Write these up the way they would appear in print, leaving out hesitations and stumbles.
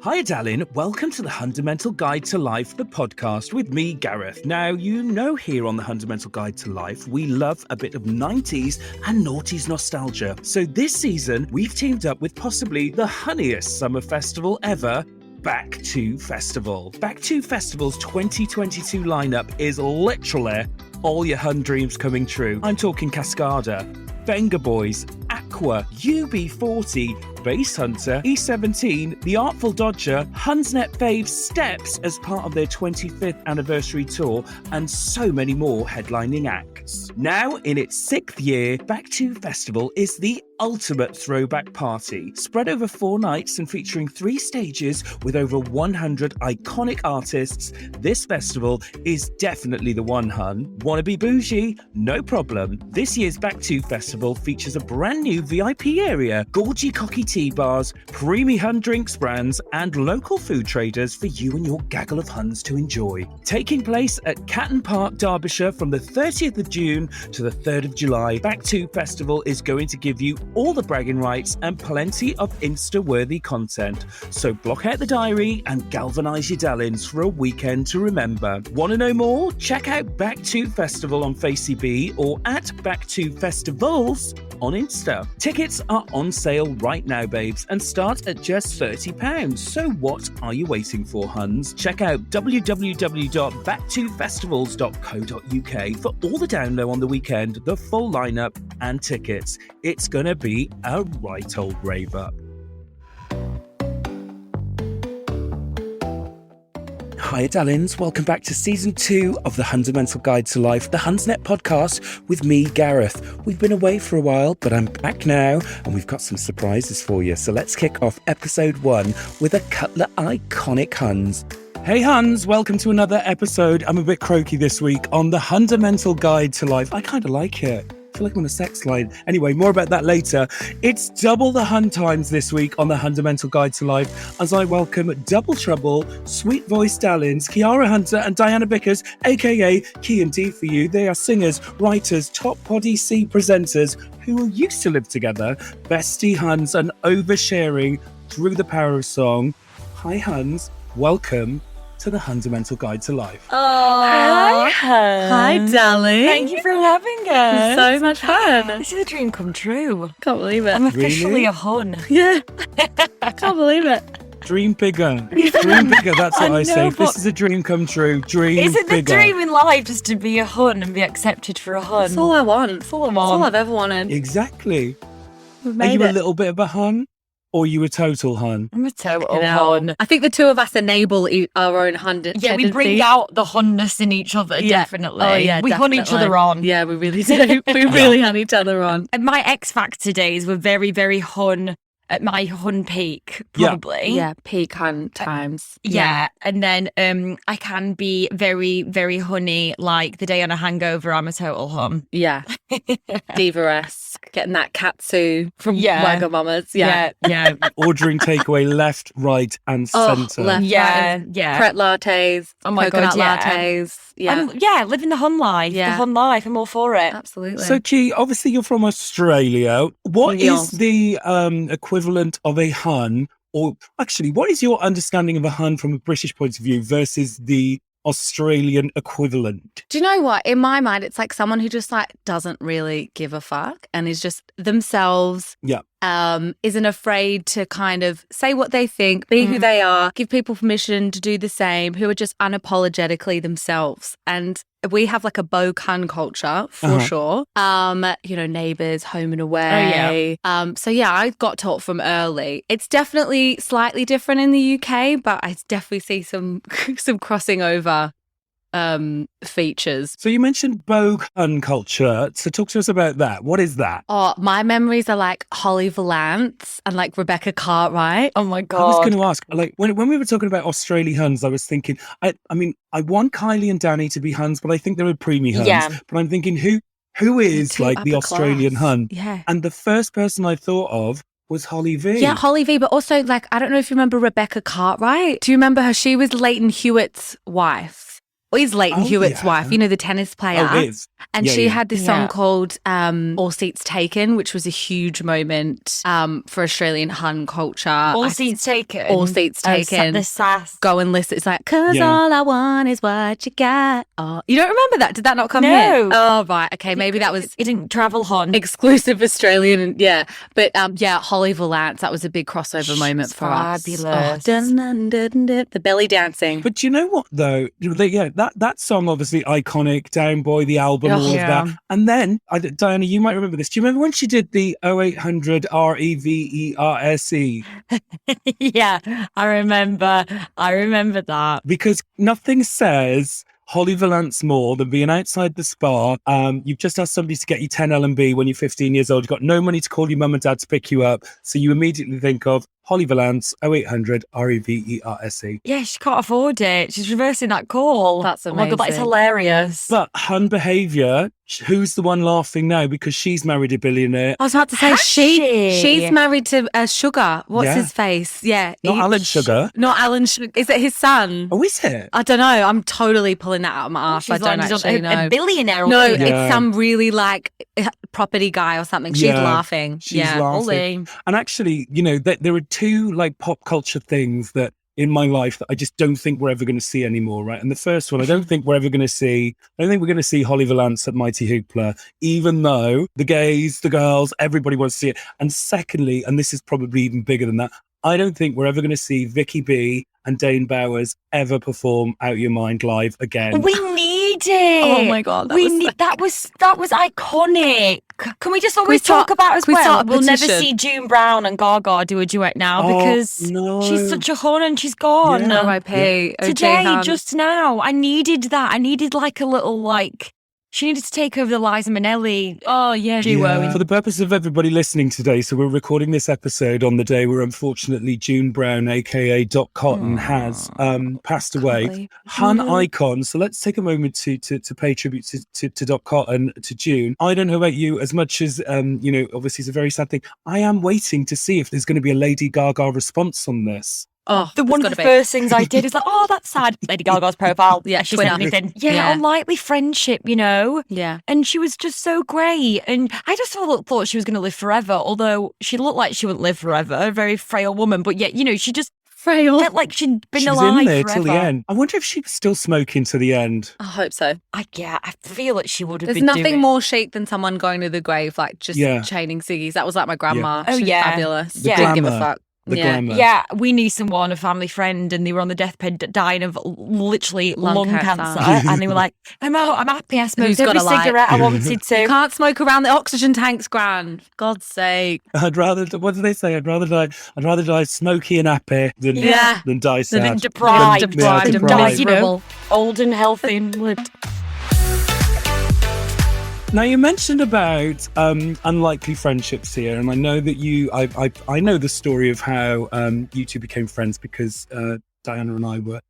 Hi, darling. Welcome to the Hundamental Guide to Life, the podcast with me, Gareth. Now, you know here on the Hundamental Guide to Life, we love a bit of 90s and noughties nostalgia. So this season, we've teamed up with possibly the honeyest summer festival ever, Back to Festival. Back to Festival's 2022 lineup is literally all your hun dreams coming true. I'm talking Cascada, Venga Boys, Aqua, UB40, Base Hunter, E17, The Artful Dodger, Hunsnet Fave Steps as part of their 25th anniversary tour, and so many more headlining acts. Now, in its 6th year, Back to Festival is the ultimate throwback party, spread over 4 nights and featuring 3 stages with over 100 iconic artists. This festival is definitely the one, hun. Wanna be bougie? No problem. This year's Back to Festival features a brand new VIP area, gorgy cocky tea bars, preemie hun drinks brands, and local food traders for you and your gaggle of huns to enjoy. Taking place at Catton Park, Derbyshire from the 30th of June to the 3rd of July, Back to Festival is going to give you all the bragging rights and plenty of Insta-worthy content. So block out the diary and galvanise your darlings for a weekend to remember. Want to know more? Check out Back to Festival on FaceB or at Back to Festivals on Insta. Tickets are on sale right now, babes, and start at just £30. So what are you waiting for, huns? Check out www.backtofestivals.co.uk for all the down low on the weekend, the full lineup and tickets. It's gonna be a right old rave up. Hi, darlings. Welcome back to Season 2 of the Hundamental Guide to Life, the Hunsnet podcast with me, Gareth. We've been away for a while, but I'm back now, and we've got some surprises for you. So let's kick off Episode 1 with a couple of iconic huns. Hey, huns. Welcome to another episode. I'm a bit croaky this week on the Hundamental Guide to Life. I kind of like it. I feel like I'm on a sex line. Anyway, more about that later. It's double the hun times this week on the Hundamental Guide to Life as I welcome double trouble, sweet voice darlings, Chiara Hunter and Diana Vickers, aka Ki Dee for you. They are singers, writers, top Poddy C presenters who used to live together, bestie huns and oversharing through the power of song. Hi, huns. Welcome to the Hundamental Guide to Life. Oh, hi, hun. Hi, darling. Thank you for having us. So much fun. This is a dream come true. Can't believe it. I'm officially Really? a hun. Yeah. Can't believe it. Dream bigger. Dream bigger, that's what I say. If but- this is a dream come true, dream Is it the bigger. dream in life just to be a hun and be accepted for a hun? That's all I want. That's all I That's all want. I've ever wanted. Exactly. We've Are made you a it. little bit of a hun? Or you a total hun? I'm a total You know, hun. I think the two of us enable our own hundred. Yeah, we bring out the hunness in each other, Yeah. definitely. Oh, yeah, we hun each definitely. other on. Yeah, we really do. We really had each other on. And my X Factor days were very, very hun at my hun peak, Yeah. probably. Yeah, peak hunt times. Yeah. And then I can be very, very honey, like the day on a hangover, I'm a total hun. Yeah. Diva-esque. Getting that katsu from Yeah. Wagamamas. Yeah. Yeah. Ordering takeaway left, right, and Oh, centre. left. Yeah. Yeah. Pret lattes. Oh my coconut God, yeah. lattes. Yeah. Yeah, living the hun life. Yeah. The hun life. I'm all for it. Absolutely. So, Ki, obviously you're from Australia. What Yes. is the equivalent of a hun? Or actually, what is your understanding of a hun from a British point of view versus the Australian equivalent? Do you know what? In my mind, it's like someone who just like doesn't really give a fuck and is just themselves. Yeah. Isn't afraid to kind of say what they think, be who they are, give people permission to do the same, who are just unapologetically themselves. And we have like a Bo Hun culture for sure. You know, neighbours, home and away. So yeah, I got taught from early. It's definitely slightly different in the UK, but I definitely see some crossing over features. So you mentioned Vogue hun culture. So talk to us about that. What is that? Oh, my memories are like Holly Valance and like Rebecca Cartwright. Oh my I was God. going to ask, like, when we were talking about Australian huns, I was thinking, I mean, I want Kylie and Danny to be huns, but I think they're preemie huns. Yeah. But I'm thinking, who is Too like the upper Australian class. hun? Yeah. And the first person I thought of was Holly V. Yeah, Holly V, but also like, I don't know if you remember Rebecca Cartwright. Do you remember her? She was Leighton Hewitt's wife. is Leighton Oh, Hewitt's yeah. wife, you know, the tennis player. Oh, it is. And Yeah, she yeah. had this song called All Seats Taken, which was a huge moment for Australian hun culture. All seats taken. All seats taken. The sass. Go and listen. It's like, 'cause Yeah. all I want is what you got. Oh, you don't remember that? Did that not come No. here? Oh, right. Okay. Maybe that was It didn't travel on. exclusive Australian. Yeah. But Holly Valance, that was a big crossover moment for us. Fabulous. Oh, dun, dun, dun, dun, the belly dancing. But do you know what though? That song obviously iconic, Down Boy, the album, all of that. And then Diana, you might remember this. Do you remember when she did the 0800 REVERSE? Yeah, I remember that. Because nothing says Holly Valance more than being outside the spa. You've just asked somebody to get you 10 L&B when you're 15 years old. You've got no money to call your mum and dad to pick you up. So you immediately think of Holly Valance, 0800 REVERSE. Yeah, she can't afford it. She's reversing that call. That's Oh my God, that's amazing. hilarious. But hun behaviour, who's the one laughing now? Because she's married a billionaire. I was about to say Has she's she? married to Sugar. What's Yeah. his face? Yeah, Not Alan Sugar. Not Alan Sugar. Is it his son? Oh, is it? I don't know. I'm totally pulling that out of my ass. I She's don't landed on actually know. a billionaire. No, Yeah. it's some really like property guy or something. She's Yeah, laughing. she's yeah, laughing. Ollie. And actually, there are two like pop culture things that in my life that I just don't think we're ever going to see anymore, right? And the first one, I don't think we're going to see Holly Valance at Mighty Hoopla, even though the gays, the girls, everybody wants to see it. And secondly, and this is probably even bigger than that, I don't think we're ever going to see Vicky B and Dane Bowers ever perform Out Your Mind live again. We need it. Oh my God, that was that was iconic. Can we just always we start- talk about as can we well? start a We'll never petition? see June Brown and Gaga do a duet now Oh, because no. she's such a hun and she's gone. Yeah. R.I.P. OJ Today, Hunt. just now, I needed that. I needed like a little she needed to take over the Liza Minnelli. Oh yeah, duo. Yeah. For the purpose of everybody listening today, so we're recording this episode on the day where unfortunately June Brown, aka Dot Cotton, has passed away. Hun icon. So let's take a moment to pay tribute to Dot Cotton, to June. I don't know about you, as much as obviously it's a very sad thing. I am waiting to see if there's going to be a Lady Gaga response on this. Oh, One of the first things I did is like, oh, that's sad. Lady Gaga's profile. Yeah, she said Twitter. anything. Yeah, Yeah. unlikely friendship, Yeah. And she was just so great. And I just thought she was going to live forever, although she looked like she wouldn't live forever. A very frail woman. But yet, she just Frail. felt like she'd been She was alive in there forever. till the end. I wonder if she was still smoking to the end. I hope so. I feel like she would have There's been nothing doing. more chic than someone going to the grave, like just chaining ciggies. That was like my grandma. Oh, She was yeah. fabulous. The Didn't give a glamour. fuck. The yeah. glamour. Yeah, we knew someone, a family friend, and they were on the deathbed dying of literally lung cancer. And they were like, I'm happy I smoked Who's every got a light? cigarette I wanted You to. can't smoke around the oxygen tanks, Gran. For God's sake. I'd rather. What do they say? I'd rather die smoky and happy than Yeah. than die sad. Than deprived. Deprived Than and die, miserable. old and healthy and lived. Now you mentioned about unlikely friendships here, and I know that I know the story of how you two became friends because Diana and I were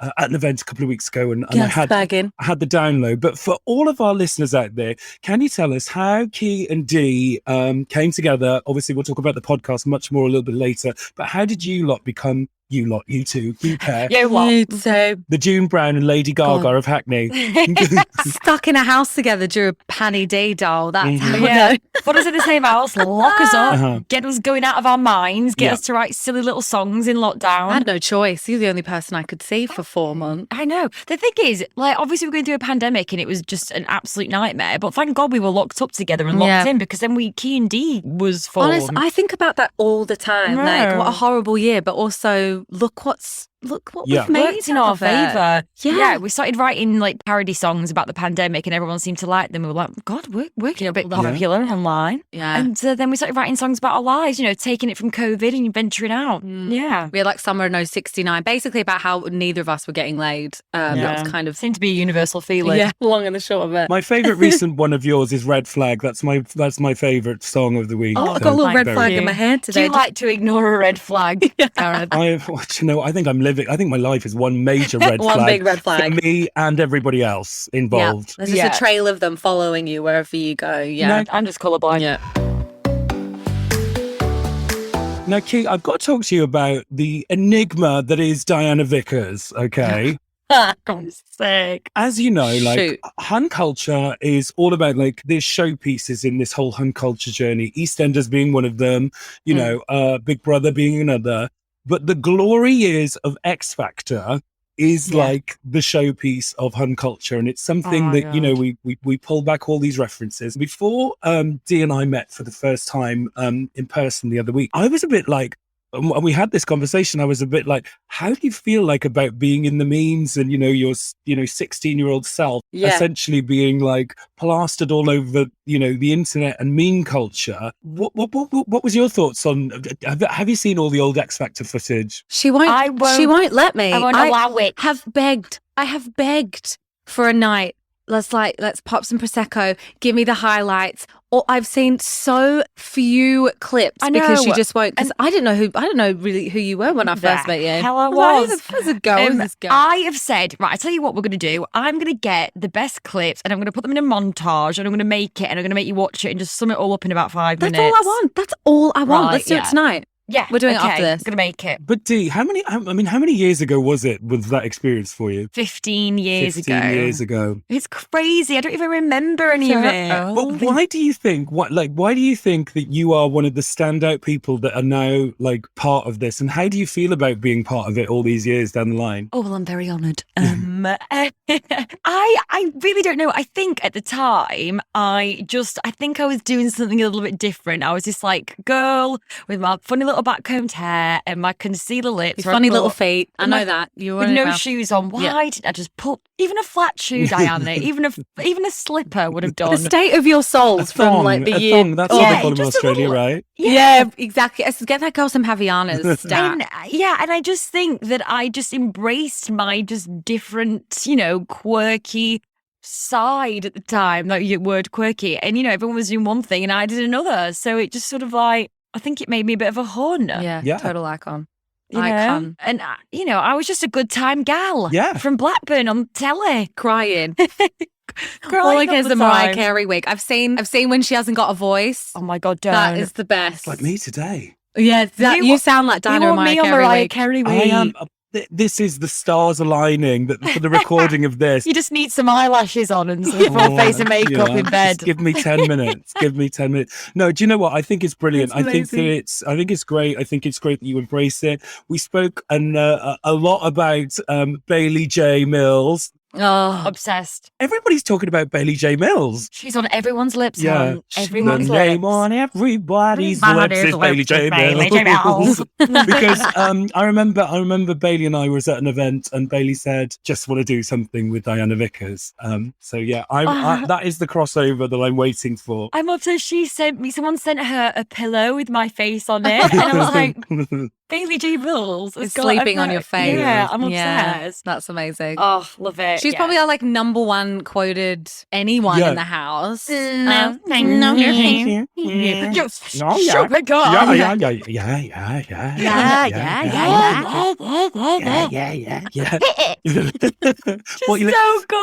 at an event a couple of weeks ago, and I had the download. But for all of our listeners out there, can you tell us how Ki and Dee came together? Obviously, we'll talk about the podcast much more a little bit later. But how did you lot become? You two, you pair. Yeah, what? So The June Brown and Lady Gaga of Hackney. stuck in a house together during Panny D doll. That's how Yeah. Put us in the same house, lock us up, Uh-huh. get us going out of our minds, get Yeah. us to write silly little songs in I lockdown. had no choice. You're the only person I could see for 4 months. I know. The thing is, obviously we're going through a pandemic and it was just an absolute nightmare. But thank God we were locked up together and locked in, because then Ki and Dee was formed. Honest, I think about that all the time. No. Like, what a horrible year, but also look what Yeah. we've made Worked in our favour. Yeah. We started writing parody songs about the pandemic and everyone seemed to like them. We were like, God, we're getting a bit popular online. Yeah. And then we started writing songs about our lives, taking it from COVID and venturing out. Yeah. We had like Summer of 69, basically about how neither of us were getting laid. That was kind of seemed to be a universal feeling. long and the short of it. My favourite recent one of yours is Red Flag. That's my favourite song of the week. Oh, I've got a little red Very flag good. in my hair Do today. you like to ignore a red flag, Karen? I think I'm living. I think my life is one major red One flag. big red flag. For me and everybody else involved. There's just a trail of them following you wherever you go. Yeah. I'm just colourblind. Yeah. Now, Ki, I've got to talk to you about the enigma that is Diana Vickers. Okay. I'm sick. As you know, like Shoot. hun culture is all about like there's showpieces in this whole hun culture journey. EastEnders being one of them, you know, Big Brother being another. But the glory years of X Factor is like the showpiece of hun culture, and it's something that you know we pull back all these references. Before Dee and I met for the first time in person the other week, I was a bit like, and we had this conversation, I was a bit like, how do you feel like about being in the memes and, you know, your 16-year-old self essentially being like plastered all over, you know, the internet and meme culture? What was your thoughts on, have you seen all the old X Factor footage? She won't let me. I won't allow it. I have begged for a night. Let's pop some Prosecco. Give me the highlights. Or I've seen so few clips because she just won't. Because I didn't know really who you were when I first met you. Hell, I was. How's it going? I have said, right, I tell you what we're going to do. I'm going to get the best clips and I'm going to put them in a montage and I'm going to make it and I'm going to make you watch it and just sum it all up in about 5 minutes. That's all I want. That's all I want. Right, Let's do it tonight. Yeah, we're doing it after this. I'm going to make it. But Dee, how many years ago was that experience for you? 15 years ago. 15 years ago. It's crazy. I don't even remember any of it. But why do you think that you are one of the standout people that are now like part of this? And how do you feel about being part of it all these years down the line? Oh, well, I'm very honoured. I really don't know. I think at the time, I think I was doing something a little bit different. I was this like girl with my funny little backcombed hair and my concealer lips. Your funny little feet. I know that. You with no shoes on. Why didn't I just put even a flat shoe, Diana? even a slipper would have done. The state of your souls from like the year. Thong, that's what they call them in Australia, right? Yeah, exactly. Let's get that girl some Havianas. And I just think that I just embraced my just different, you know, quirky side at the time, like your word quirky. And, you know, everyone was doing one thing and I did another. So it just sort of like, I think it made me a bit of a hun. Yeah. Total icon. Icon. And, you know, I was just a good time gal from Blackburn on telly. Crying. All against the Mariah Carey wig. I've seen when she hasn't got a voice. Oh my God, don't. That is the best. It's like me today. Yeah, you sound like Diana you want me on Mariah Carey wig. I am. This is the stars aligning for the recording of this. You just need some eyelashes on and some full face of makeup in bed. Just give me 10 minutes. Give me 10 minutes. No, do you know what? I think it's brilliant. I think it's great. I think it's great that you embrace it. We spoke a lot about Bailey J. Mills. Oh, obsessed. Everybody's talking about Bailey J. Mills. She's on everyone's lips. Yeah, everyone's the name on everybody's lips is Bailey J. Mills. Because I remember Bailey and I was at an event and Bailey said, "Just want to do something with Diana Vickers." So yeah, that is the crossover that I'm waiting for. I'm obsessed. Someone sent her a pillow with my face on it, and I was like, Bailey J. Mills is sleeping on your face. Yeah, I'm obsessed. That's amazing. Oh, love it. She's probably our like number one quoted anyone in the house. No, thank you. Just shut the door.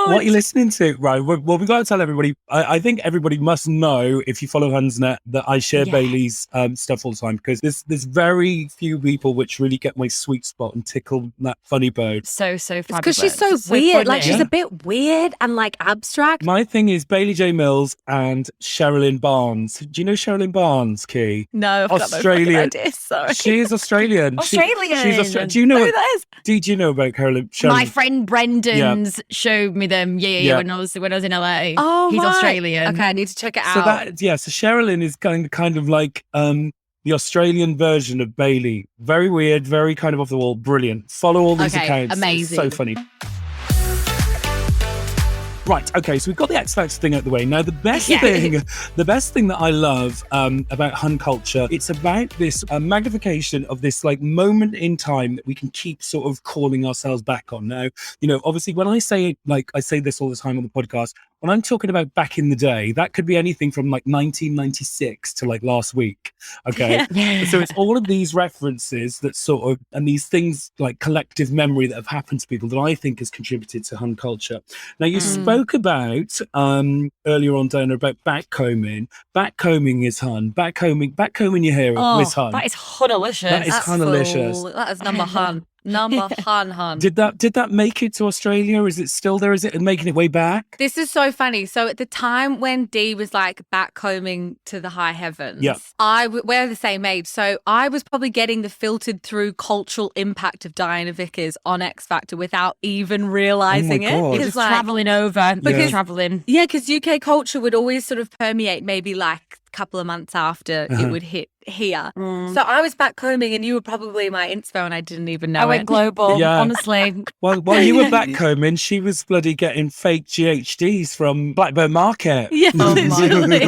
What are you listening to? Right. Well, we got to tell everybody. I think everybody must know, if you follow Hunsnet, that I share Bailey's stuff all the time, because there's very few people which really get my sweet spot and tickle that funny bone. So fabulous. Because she's so weird. Like she's a bit weird and like abstract. My thing is Bailey J. Mills and Sherilyn Barnes. Do you know Sherilyn Barnes, Ki? No, I've Australian. got no idea. Sorry. She is Australian. She's Australian. Do you know that is? Do you know about Sherilyn? My friend Brendan's showed me them. Yeah. When I was in LA. Oh, he's Australian. Okay, I need to check it out. So Sherilyn is kind of like the Australian version of Bailey. Very weird, very kind of off the wall. Brilliant. Follow all these accounts. Amazing. It's so funny. Right, okay, so we've got the X Factor thing out the way. Now, the best thing that I love about hun culture, it's about this magnification of this like moment in time that we can keep sort of calling ourselves back on. Now, you know, obviously when I say this all the time on the podcast, when I'm talking about back in the day, that could be anything from like 1996 to like last week. Okay. So it's all of these references that sort of, and these things like collective memory that have happened to people that I think has contributed to hun culture. Now, you spoke about earlier on, Dana, about backcombing. Backcombing is hun. Backcombing your hair is hun. That is hunilicious. That is hunilicious. That is number hun. Hun. Did that make it to Australia? Is it still there? Is it making its way back? This is so funny. So at the time when Dee was like backcombing to the high heavens, we're the same age. So I was probably getting the filtered through cultural impact of Diana Vickers on X Factor without even realizing it. God. Just traveling over. Because traveling. Yeah, because UK culture would always sort of permeate maybe like a couple of months after it would hit here. So I was backcombing and you were probably my inspo and I didn't even know I went global, honestly. While you were backcombing, she was bloody getting fake GHDs from Blackburn Market. Yeah, literally.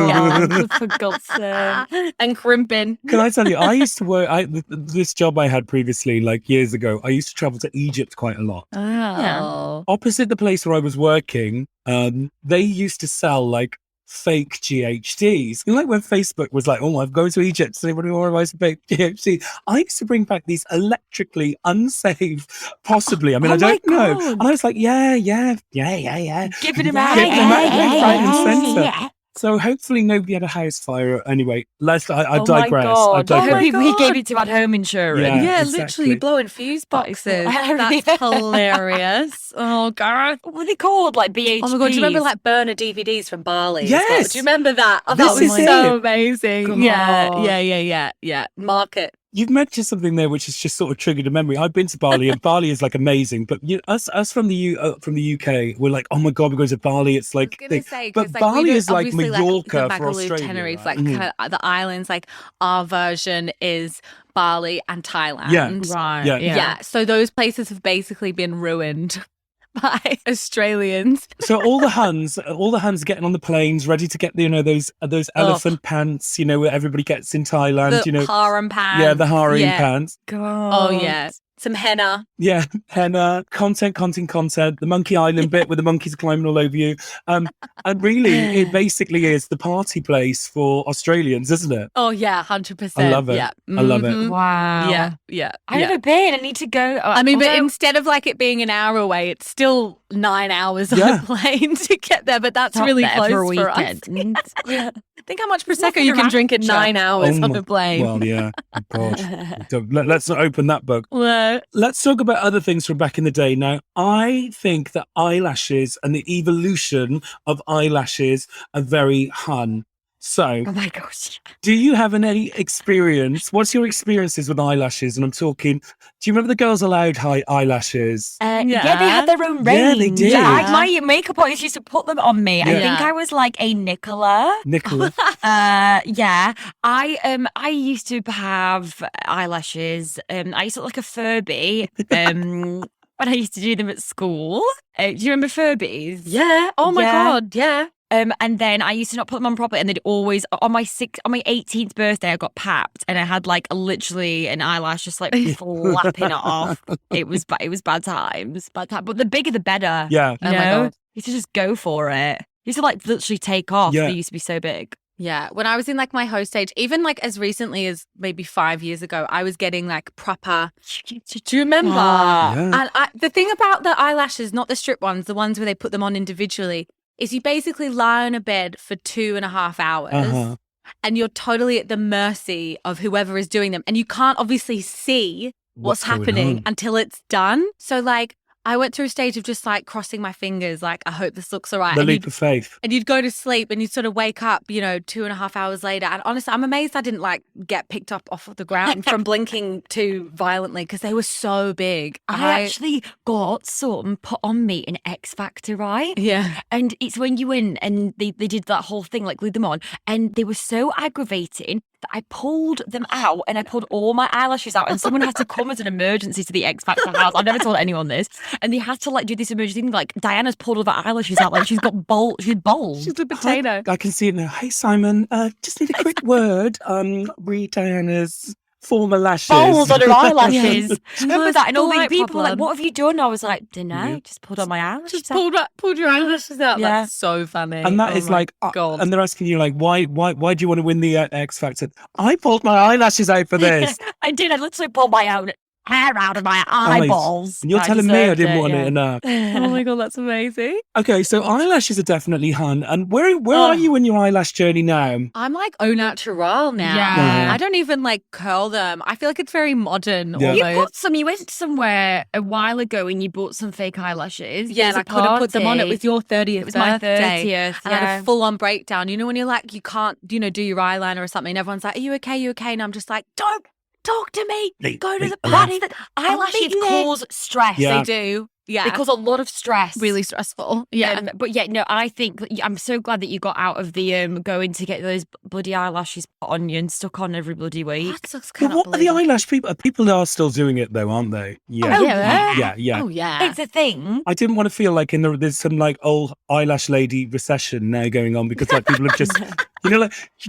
For God's sake. And crimping. Can I tell you, I used to work, this job I had previously, like years ago, I used to travel to Egypt quite a lot. Oh. Opposite the place where I was working, they used to sell like fake GHDs. You know, like when Facebook was like, oh, I'm going to Egypt. Does anybody want to buy some fake GHD? I used to bring back these electrically unsafe, possibly. I mean, I don't know. And I was like, yeah. Giving him out. Right and centre. So hopefully nobody had a house fire. Anyway, I digress. I digress. We gave it to our home insurance. Yeah, literally blowing fuse boxes. That's hilarious. Oh, Gareth. What were they called? Like BHPs? Oh my God, do you remember like burner DVDs from Bali? Yes. Do you remember that? Oh, that was so amazing. Yeah. Market. You've mentioned something there which has just sort of triggered a memory. I've been to Bali and Bali is like amazing, but us from the UK, we're like, oh my God, we're going to Bali. It's like, but Bali is like Mallorca for Australia. Tenerife, like kind of the islands. Like our version is Bali and Thailand. Yeah, right. Yeah. So those places have basically been ruined by Australians. So all the Huns getting on the planes, ready to get those elephant pants, where everybody gets in Thailand, the harem pants. Yeah, the harem pants. God. Oh yeah. Some henna. Yeah, henna, content. The Monkey Island bit where the monkeys are climbing all over you. And really, it basically is the party place for Australians, isn't it? Oh, yeah, 100%. I love it. Yeah. I love it. Wow. Yeah. I've never been. I need to go. I mean, but instead of like it being an hour away, it's still 9 hours on a plane to get there, but that's really close for us. Think how much Prosecco you can drink in 9 hours on a plane. Well, yeah. Oh, God. Let's not open that book. Let's talk about other things from back in the day. Now, I think that eyelashes and the evolution of eyelashes are very hun. So, oh my gosh, do you have any experience? What's your experiences with eyelashes? And I'm talking, do you remember the Girls Aloud eyelashes? Yeah, they had their own range. Yeah, they did. My makeup artist used to put them on me. I think I was like a Nicola. Yeah. I used to have eyelashes. I used to look like a Furby. When I used to do them at school. Do you remember Furbies? Yeah. Oh my God. Yeah. And then I used to not put them on properly, and they'd always on my 18th birthday I got papped, and I had like literally an eyelash just like flapping it off. It was bad times, but the bigger the better. Yeah. You know? You used to just go for it. You used to like literally take off. Yeah. They used to be so big. Yeah, when I was in like my host stage, even like as recently as maybe 5 years ago, I was getting like proper. Do you remember? Yeah. And the thing about the eyelashes, not the strip ones, the ones where they put them on individually, is you basically lie on a bed for 2.5 hours and you're totally at the mercy of whoever is doing them. And you can't obviously see what's happening until it's done. So like I went through a stage of just like crossing my fingers, like, I hope this looks all right. The leap of faith. And you'd go to sleep and you'd sort of wake up, 2.5 hours later. And honestly, I'm amazed I didn't like get picked up off of the ground from blinking too violently because they were so big. I actually got some put on me in X Factor, right? Yeah. And it's when you win and they did that whole thing, like glued them on, and they were so aggravating that I pulled them out and I pulled all my eyelashes out, and someone had to come as an emergency to the X Factor house. I've never told anyone this. And they had to like do this emergency thing, like Diana's pulled all the eyelashes out, like she's got bold. She's bold. She's a potato. I can see it now. Hey Simon, just need a quick word. Read Diana's former lashes. Folds on her eyelashes. Remember that? And all these people were like, problem. what have you done? I was like, dunno, just pulled on my eyelashes. Just pulled your eyelashes out. Yeah. That's so funny. And that is like, God. and they're asking you like, why do you want to win the X Factor? I pulled my eyelashes out for this. I did. I literally pulled my own hair out of my eyeballs. And you're I telling me I deserved didn't it, want yeah. it enough. Oh my God, that's amazing. Okay, so eyelashes are definitely hun. And where are you in your eyelash journey now? I'm like au naturel now. Yeah. I don't even like curl them. I feel like it's very modern Yeah. You almost. bought some. You went somewhere a while ago and you bought some fake eyelashes. Yeah, It and was I a could have put them on. It party. was your 30th It was my birthday. 30th. And I had Yeah. a full-on breakdown. You know when you're like, you can't, do your eyeliner or something. Everyone's like, are you okay? You okay? And I'm just like, don't talk to me. Go to the party. Eyelashes cause stress. Yeah. They do. Yeah. They cause a lot of stress. really stressful. Yeah. But yeah, no, I think I'm so glad that you got out of the going to get those bloody eyelashes put on you and stuck on every bloody week. But what are the eyelash people? People are still doing it though, aren't they? Yeah. Oh, yeah. Yeah. Oh, yeah. It's a thing. I didn't want to feel like there's some like old eyelash lady recession now going on because like people have just, like, do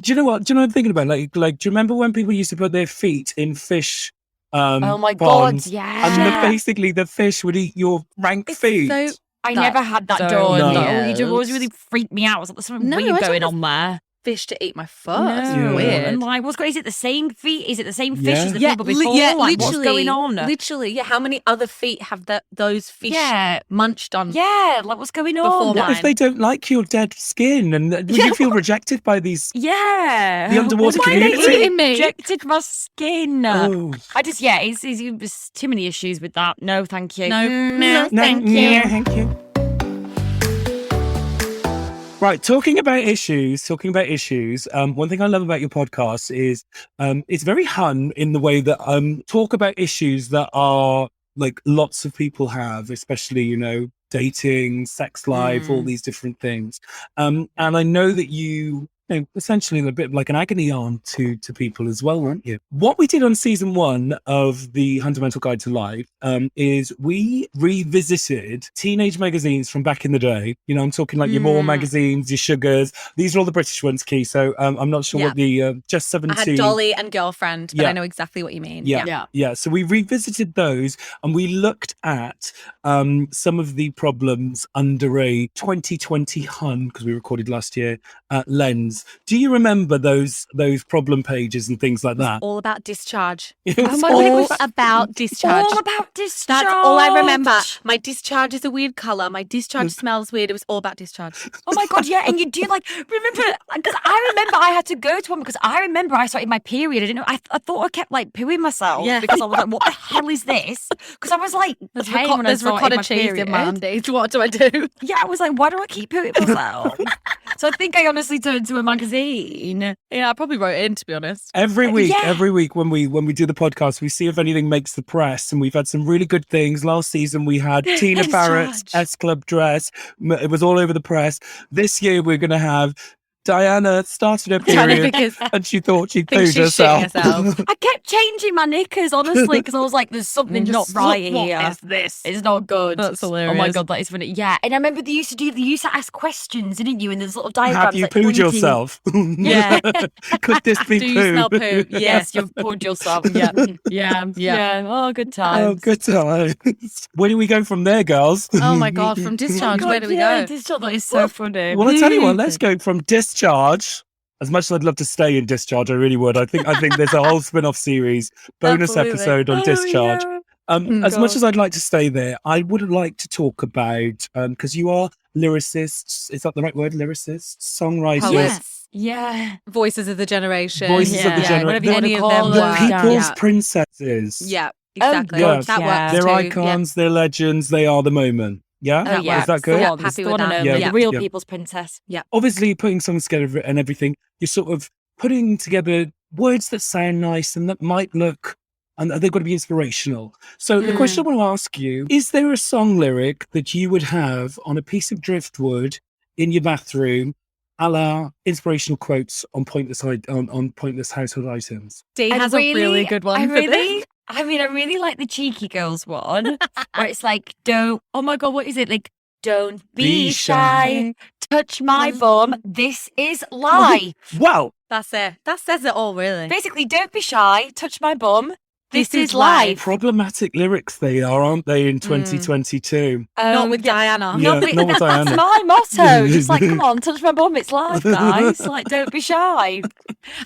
you know what I'm thinking about? Like, do you remember when people used to put their feet in fish? Oh my ponds, God, yeah. And basically the fish would eat your rank feet. So I never had that so done. No. It always really freaked me out. I was like, there's something No, weird I don't going have on there. fish to eat my foot. No. That's Yeah. weird. And like, is it the same feet? Is it the same fish Yeah. as the people before? Like, what's going on? Literally, yeah. How many other feet have those fish Yeah. munched on? Yeah, like what's going on? Before What if they don't like your dead skin and would you feel rejected by these? Yeah. The underwater Why are they community? eating me? rejected my skin. Oh. I just, it's too many issues with that. No, thank you. No, thank you. Yeah, thank you. Right, talking about issues. One thing I love about your podcast is it's very hun in the way that talk about issues that are like lots of people have, especially dating, sex life, all these different things. And I know that you essentially a bit like an agony aunt to people as well, weren't you? What we did on season 1 of the Hundamental Guide to Life is we revisited teenage magazines from back in the day. I'm talking like your More magazines, your Sugars. These are all the British ones, Key. So I'm not sure what the Just 17. I had Dolly and Girlfriend, but Yeah. I know exactly what you mean. Yeah. So we revisited those and we looked at some of the problems under a 2020 hun, because we recorded last year, lens. Do you remember those problem pages and things like that? All about discharge. It was All about discharge. All about discharge. That's all I remember. My discharge is a weird colour. My discharge smells weird. It was all about discharge. Oh my God, yeah. And you do remember, because I remember I had to go to one because I remember I started my period. I didn't know, I thought I kept like pooing myself because I was like, what the hell is this? Because I was like, There's 10 when I started ricotta my cheese period. in my undies. What do I do? Yeah, I was like, why do I keep pooing myself? So I think I honestly turned to a magazine. Yeah, I probably wrote it in, to be honest. Every week when we do the podcast, we see if anything makes the press, and we've had some really good things. Last season we had Tina Barrett's S Club dress; it was all over the press. This year we're going to have Diana started her period and she thought she'd pooed herself. I kept changing my knickers, honestly, because I was like, there's something not right here. What is this? It's not good. That's hilarious. Oh my God, that is funny. Yeah. And I remember they used to ask questions, didn't you? In this little diagrams. Have you like, pooed pointing. yourself? Yeah. Could this be Do poo? you smell poo? Yes, you've pooed yourself. Yeah. Oh, good times. Oh, good times. Where do we go from there, girls? Oh my God, from discharge, where do we go? Discharge, that is so funny. Well, I tell you what, let's go from discharge. As much as I'd love to stay in discharge, I really would. I think there's a whole spin-off series, bonus Absolutely. episode on discharge. Yeah. As much as I'd like to stay there, I would like to talk about, because you are lyricists, is that the right word? Lyricists? Songwriters? Poets. Yeah. Voices of the generation. Voices of the generation. Whatever you want Any to of them call The work. them. people's Yeah. princesses. Yeah, Oh, exactly. God, That yeah. works They're too. icons, they're legends, they are the moment. Yeah? That yeah. Is that works. good? Yeah, Happy happy with with that. that. Yeah. The real Yeah. people's princess. Obviously, putting songs together and everything, you're sort of putting together words that sound nice and that might look, and they've got to be inspirational. So the question I want to ask you, is there a song lyric that you would have on a piece of driftwood in your bathroom, a la inspirational quotes on pointless household items? Dee has a really good one for this. I really like the Cheeky Girls one, where it's like, oh my God, what is it? Like, don't be shy, touch my bum, this is lie. Wow. That's it. That says it all, really. Basically, don't be shy, touch my bum, This is life. Problematic lyrics they are, aren't they, in 2022? Not with Diana. Yeah, not with Diana. That's my motto. Just like, come on, touch my bum. It's live, guys. Like, don't be shy. I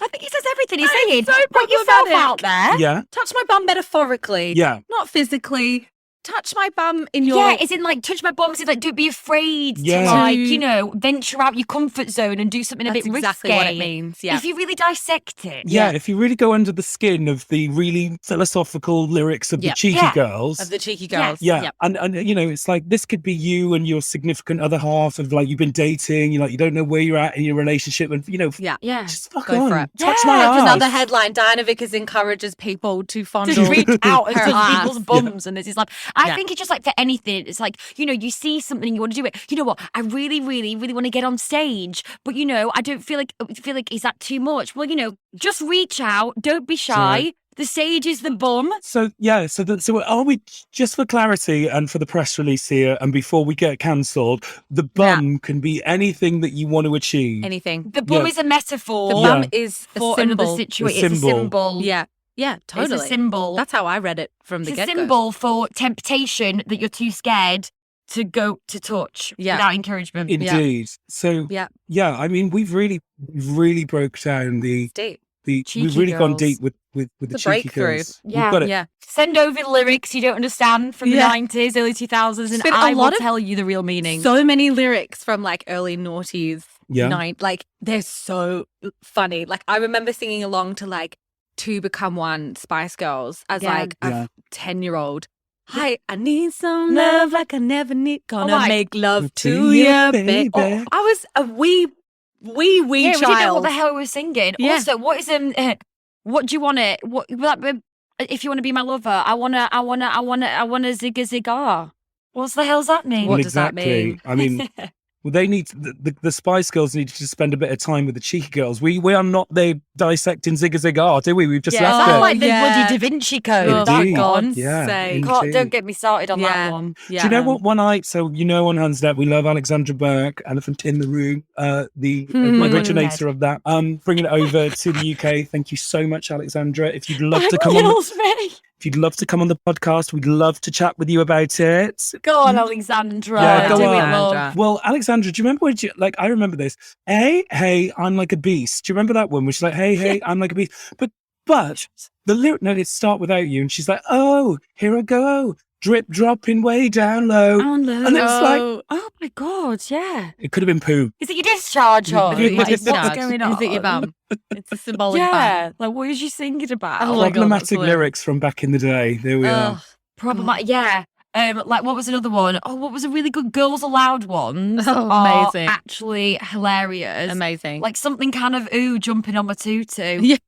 think he says everything. He's saying, so put yourself problematic. out there. Yeah. Touch my bum metaphorically. Yeah. Not physically. Touch my bum in your... Yeah, it's in like, touch my bum. It's like, don't be afraid to like, you know, venture out your comfort zone and do something a bit That's risky. exactly what it means, yeah. If you really dissect it. Yeah, if you really go under the skin of the really philosophical lyrics of the cheeky girls. Of the cheeky girls. Yeah. Yep. And you know, it's like this could be you and your significant other half of like you've been dating, you like you don't know where you're at in your relationship and you know just fuck Go on. for it. Touch my ass. Another headline, Diana Vickers encourages people to fondle Just reach out and her touch ass. people's bums and this is like I think it's just like for anything, it's like, you know, you see something and you want to do it. You know what? I really, really, really want to get on stage, but you know, I don't feel like is that too much? Well, you know, just reach out, don't be shy. Right. The stage is the bum. So yeah, so are we, just for clarity and for the press release here, and before we get cancelled, the bum can be anything that you want to achieve. Anything. The bum is a metaphor. The bum is a for symbol. another situation. It's a symbol. Yeah, totally. It's a symbol. That's how I read it from the get-go. It's a symbol for temptation that you're too scared to go to touch without encouragement. Indeed. So I mean, we've really broke down the deep. We've really gone deep with the cheeky girls. Yeah, We've got it. Send over the lyrics you don't understand from the 90s, early 2000s, and I will tell you the real meaning. So many lyrics from like early noughties, Yeah. like they're so funny. Like I remember singing along to like Two Become One Spice Girls as like a 10-year-old. Hi, I need some love like I never need. Gonna make love to you, baby. I was a wee yeah, child. we didn't know what the hell we were singing. Yeah. Also, what is what do you want it? What if you want to be my lover? I wanna zigga zigga. What's the hell's that mean? What does that mean? I mean, well, they need the Spice Girls need to spend a bit of time with the cheeky girls. We are not there dissecting zigga zigga, do we? We've just left Sound it. like the bloody Da Vinci Code. Indeed. Gone. Yeah, Don't get me started on that one. Yeah. Do you know what one so you know on Hundsnet we love Alexandra Burke, Elephant in the Room, the originator of that. Bringing it over to the UK. Thank you so much, Alexandra. If you'd love to come if you'd love to come on the podcast, we'd love to chat with you about it. Go on, Alexandra. Yeah, go do on. it, love. Well, Alexandra, do you remember I remember this. Hey, I'm like a beast. Do you remember that one? Where she's like, hey, I'm like a beast. But the lyric notes start without you, and she's like, oh, here I go. Drip dropping way down low. And it's like, oh my God, yeah. it could have been poo. Is it your discharge, hon? Your Like, discharge. what's going on? Is it your bum? It's a symbolic Yeah, like what is she singing about? Oh my God, Problematic lyrics from back in the day. There we are. Problematic, yeah. Like what was another one? Oh, what was a really good Girls Aloud one? Oh, amazing. Actually hilarious. Amazing. Like something kind of jumping on my tutu. Yeah.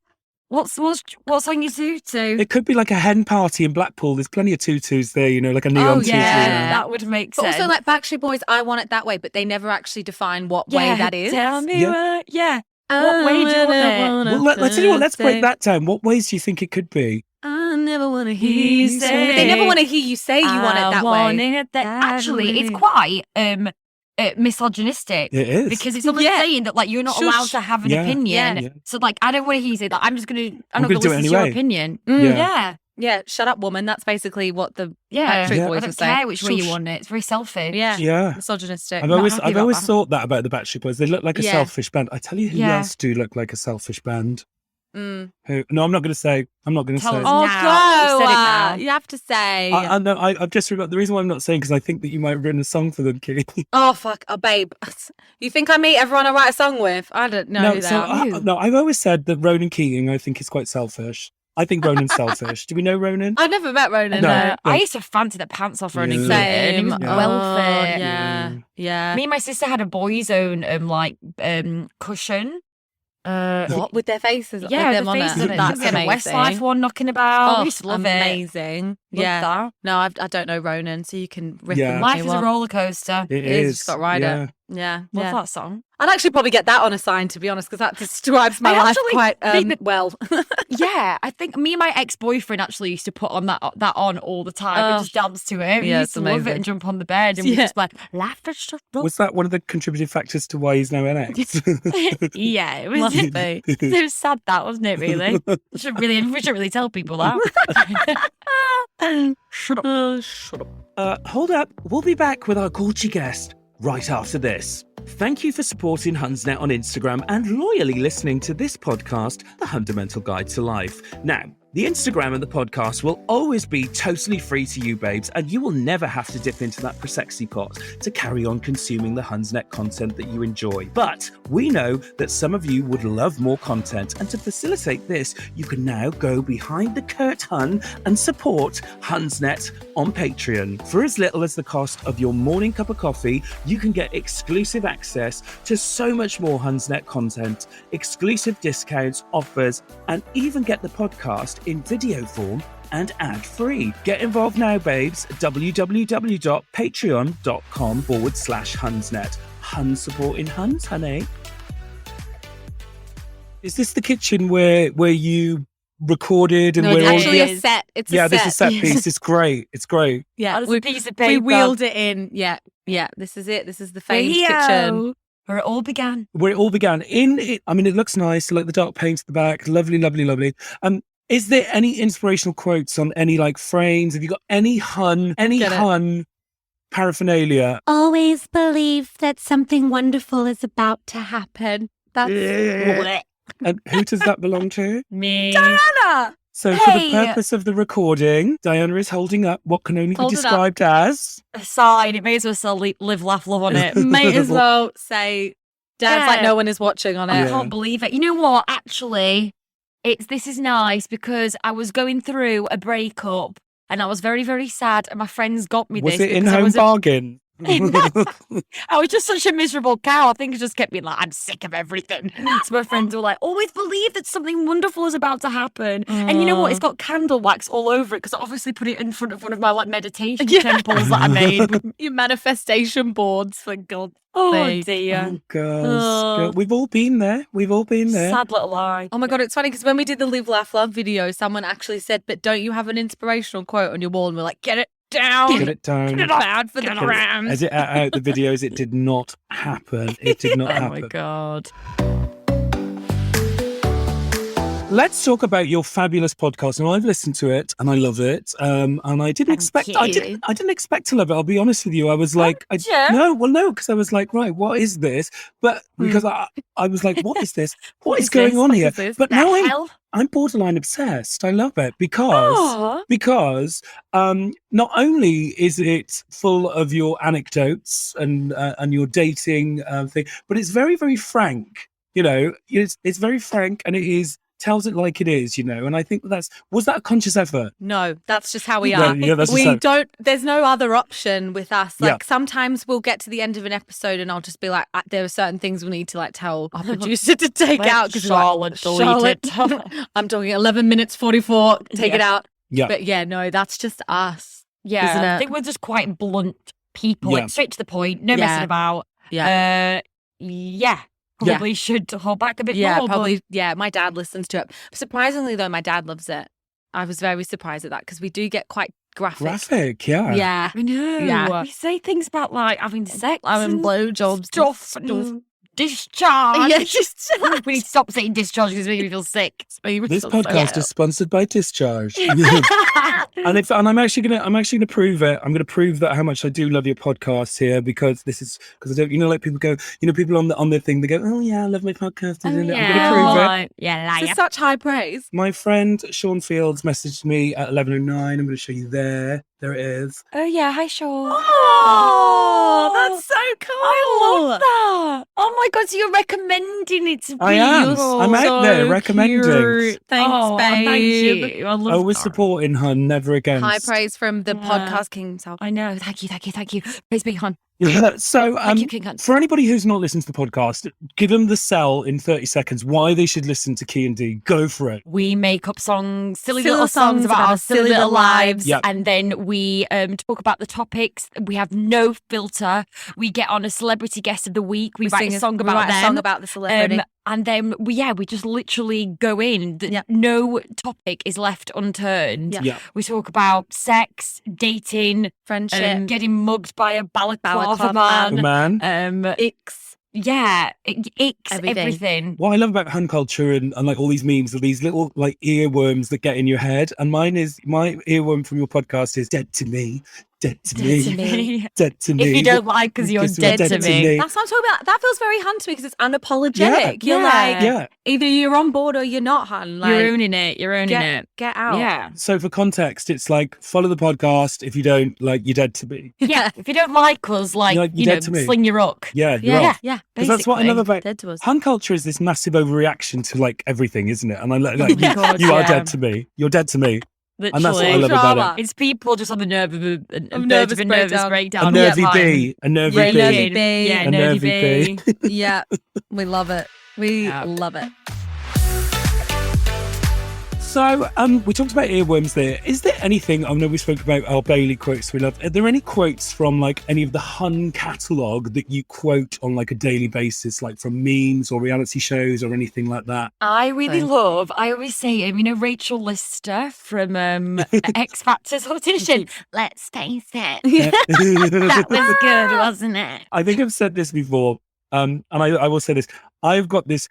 What's on your tutu? It could be like a hen party in Blackpool. There's plenty of tutus there, you know, like a neon tutu. That would make But sense. also like Backstreet Boys, I Want It That Way, but they never actually define what way that is. Tell me what way do you want it? Well, let's tell you what, let's break that down. What ways do you think it could be? I never want to hear you say. They never want to hear you say you want it that way. Actually, it's quite misogynistic. It is. Because it's almost saying that like you're not allowed to have an opinion. Yeah. So like I don't want to hear you say that. I'm not gonna do it listen to your anyway. opinion. Yeah. Yeah, shut up, woman. That's basically what the Yeah. Backstreet I Boys don't would say. care which way you want it. It's very selfish. Yeah. Misogynistic. I've not always happy about that. thought that about the Backstreet Boys. They look like a Yeah. selfish band. I tell you who else do look like a selfish band. Who? No, I'm not going to say. I'm not going to Tell say. us. Oh, Now. go. You've said it now. You have to say. I know. I've just forgot. The reason why I'm not saying because I think that you might have written a song for them, Ki. Oh, fuck. Oh, babe. You think I meet everyone I write a song with? I don't know No, that. no. I've always said that Ronan Keating, I think, is quite selfish. I think Ronan's selfish. Do we know Ronan? I've never met Ronan. No. I used to fancy the pants off Ronan Yeah. Keating. He was Same. well fit. Yeah. Me and my sister had a boys' own cushion. What? With their faces? Yeah, with them the on faces it. on it. That's We had a amazing. Westlife one knocking about. Oh, We used to love it. amazing. Loved Yeah. that. No, I don't know Ronan, so you can rip Yeah. them. Life is a roller coaster. It is. is. Just got to ride it. Yeah. Love that song. I'd actually probably get that on a sign, to be honest, because that describes my life quite well. Yeah, I think me and my ex-boyfriend actually used to put on that on all the time. We just dance to it. We used to love it and jump on the bed and we just like laugh and stuff. Was that one of the contributing factors to why he's now an ex? Yeah, it was. It was sad, that wasn't it? Really, we should really tell people that. Shut up. Hold up. We'll be back with our Gucci guest right after this. Thank you for supporting Hunsnet on Instagram and loyally listening to this podcast, The Hundamental Guide to Life. Now, the Instagram and the podcast will always be totally free to you, babes, and you will never have to dip into that prosexy pot to carry on consuming the Hunsnet content that you enjoy. But we know that some of you would love more content, and to facilitate this, you can now go behind the curtain and support Hunsnet on Patreon. For as little as the cost of your morning cup of coffee, you can get exclusive access to so much more Hunsnet content, exclusive discounts, offers, and even get the podcast in video form and ad-free. Get involved now, babes. www.patreon.com/Hunsnet. Hun supporting Huns, honey. Is this the kitchen where you recorded and it's actually a set. It's a set. This is a set piece. It's great. It's great. Yeah, a piece of paper. We wheeled it in. Yeah. This is it. This is the famed kitchen. Where it all began. It looks nice. Like the dark paint at the back. Lovely, lovely, lovely. Is there any inspirational quotes on any like frames? Have you got any hun paraphernalia? Always believe that something wonderful is about to happen. That's And who does that belong to? Me. Diana! So for the purpose of the recording, Diana is holding up what can only be described as a sign. It may as well say live, laugh, love on it. May as well say Dad's like no one is watching on it. I can't believe it. You know what? Actually, this is nice because I was going through a breakup and I was very, very sad. And my friends got me this. Was it in-home bargain? I was just such a miserable cow. I think it just kept me like, I'm sick of everything. So my friends were like, always believe that something wonderful is about to happen. And you know what? It's got candle wax all over it because I obviously put it in front of one of my like meditation temples that I made. Your manifestation boards, for God's sake. Dear. Oh, girls. We've all been there. Sad little lie. Oh my God, it's funny because when we did the Live, Laugh, Love video, someone actually said, but don't you have an inspirational quote on your wall? And we're like, get it down. Get it down. Get it bad for the gram. As it out the videos, it did not happen. It did not happen. Oh my God. Let's talk about your fabulous podcast. Now, I've listened to it and I love it. And I didn't expect to love it. I'll be honest with you. I was like, no, because I was like, right, what is this? But because I was like, what is this? What is going on here? But now I'm borderline obsessed. I love it because not only is it full of your anecdotes and your dating thing, but it's very, very frank. You know, it's very frank and tells it like it is, you know, and I think was that a conscious effort? No, that's just how we are. There's no other option with us. Like sometimes we'll get to the end of an episode and I'll just be like, there are certain things we need to like tell our producer to take out because Charlotte, I'm talking 11 minutes 44, take it out. Yeah. But no, that's just us. Yeah. Isn't it? I think we're just quite blunt people. Yeah. Like, straight to the point, no messing about. Probably should hold back a bit more. Probably. Yeah, my dad listens to it. Surprisingly, though, my dad loves it. I was very surprised at that because we do get quite graphic. Yeah. Yeah. I know. Yeah. We say things about like having sex, having blowjobs, stuff, and discharge. Yeah, discharge. We need to stop saying discharge because it makes me feel sick. This podcast is sponsored by Discharge. And I'm actually gonna prove it. I'm gonna prove that how much I do love your podcast here because I don't, like people go, people on their thing, they go, oh yeah, I love my podcast. I'm gonna prove it. Yeah, it's such high praise. My friend Sean Fields messaged me at 11:09. I'm gonna show you there. There it is. Oh yeah, hi Sean. Oh, that's so cool. I love that. Oh my God, so you're recommending it to people. I am. I'm out there recommending. Cute. Thanks, babe. Thank you. I love always supporting Hun, never against. High praise from the podcast king himself. I know. Thank you. Praise be, Hun. So, Thank you, King Hunt. for anybody who's not listened to the podcast, give them the sell in 30 seconds why they should listen to Ki and Dee. Go for it. We make up songs, silly Silly little songs about our silly little lives. Yep. And then we talk about the topics. We have no filter. We get on a celebrity guest of the week. We write a song about them. a song about the celebrity. And then we just literally go in. No topic is left unturned. Yeah. Yeah. We talk about sex, dating, Friendship. getting mugged by a balaclava Balaclava man. Icks. Icks, Everything. everything. What I love about hun culture and like all these memes are these little like earworms that get in your head. And my earworm from your podcast is dead to me, dead to me, dead to me. If you don't like us, you're Because you're dead to me. That's what I'm talking about. That feels very hun to me because it's unapologetic. Yeah. You're like, Yeah. either you're on board or you're not, hun. Like, You're owning it. You're owning it. get out. Yeah. So for context, it's like follow the podcast. If you don't, like, you're dead to me. Yeah. If you don't like us, You're dead to me. sling your hook. Yeah, you're Yeah. off. Yeah. Because that's what I love about Dead to us. hun culture is this massive overreaction to like everything, isn't it? And I like my God, you are yeah. dead to me. You're dead to me. Literally. And that's what I love about it. It's people just on the nerve of a nervous nervous breakdown. breakdown. A nervy all the time. bee. A nervy Nervy bee. bee. Yeah, A nervy nervy bee. Yeah. We love it. We Yeah. love it. So, we talked about earworms there. Is there anything, I know we spoke about our Bailey quotes we love. Are there any quotes from like any of the Hun catalogue that you quote on like a daily basis, like from memes or reality shows or anything like that? I really love, I always say, Rachel Lister from X Factor's audition. Let's face it. That was good, wasn't it? I think I've said this before, and I will say this. I've got this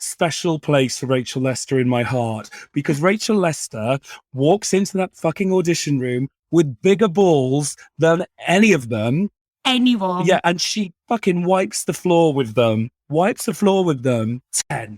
special place for Rachel Lester in my heart because Rachel Lester walks into that fucking audition room with bigger balls than any of them. Anyone. Yeah, and she fucking wipes the floor with them. 10.